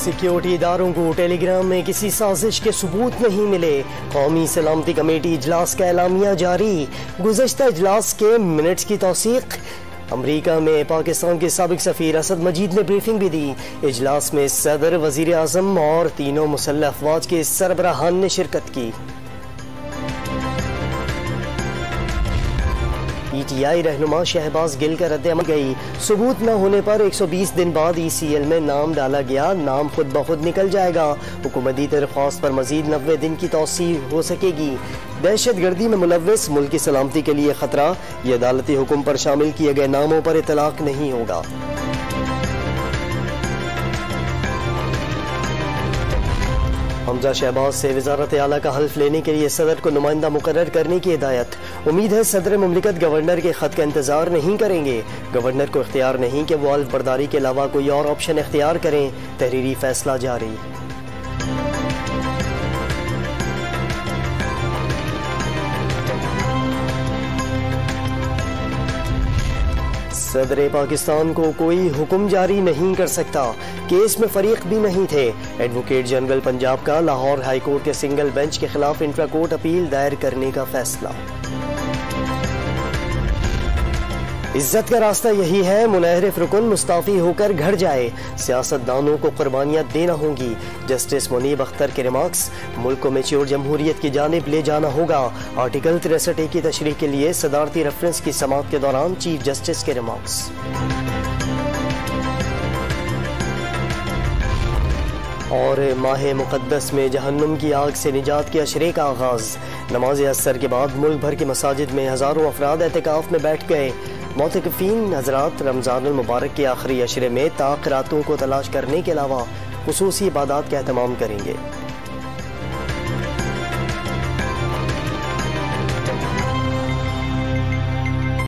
Security इदारों को Telegram में किसी साजिश के सबूत नहीं मिले। कौमी सलामती कमेटी इजलास का एलामिया जारी। गुज़श्ता इजलास के मिनट्स की तौसीक। अमरीका में पाकिस्तान के साबिक सफीर असद मजीद ने ब्रीफिंग भी दी। इजलास में सदर, वजीर आजम और तीनों मुसल्लह अफवाज के सरबराहान ने शिरकत की। पीटीआई रहनुमा शहबाज गिल का रद्द-ए-अमल गई। सबूत न होने पर 120 दिन बाद ECL में नाम डाला गया। नाम खुद ब खुद निकल जाएगा। हुकूमती दरख्वास्त पर मजीद 90 दिन की तौसी हो सकेगी। दहशत गर्दी में मुलव्वस मुल्क की सलामती के लिए खतरा। ये अदालती हुक्म पर शामिल किए गए नामों पर इतलाक नहीं होगा। हमजा शहबाज से वज़ारत आला का हल्फ लेने के लिए सदर को नुमाइंदा मुकर्रर करने की हिदायत। उम्मीद है सदर मुमलिकत गवर्नर के खत का इंतजार नहीं करेंगे। गवर्नर को इख्तियार नहीं कि वो हल्फ बर्दारी के अलावा कोई और ऑप्शन इख्तियार करें। तहरीरी फैसला जारी। सदर पाकिस्तान को कोई हुक्म जारी नहीं कर सकता। केस में फरीक भी नहीं थे। एडवोकेट जनरल पंजाब का लाहौर हाई कोर्ट के सिंगल बेंच के खिलाफ इंट्रा कोर्ट अपील दायर करने का फैसला। इज्जत का रास्ता यही है, मुनहरिफ रुकन मुस्ताफी होकर घर जाए। सियासतदानों को कुर्बानियां देना होंगी। जस्टिस मुनीब अख्तर के रिमार्क्स। मुल्क को मैच्योर जमहूरियत की जानिब ले जाना होगा। आर्टिकल 63A की तशरीह के लिए सदारती रेफरेंस की समाअत के दौरान चीफ जस्टिस के रिमार्क्स। और माह मुक़द्दस में जहन्नुम की आग से निजात के अशरे का आगाज। नमाज असर के बाद मुल्क भर की मसाजिद में हजारों अफराद एहतिकाफ में बैठ गए। मोतकफीन हजरात रमज़ान मुबारक के आखिरी अशरे में ताक़रातों को तलाश करने के अलावा खुसूसी इबादात का एहतमाम करेंगे।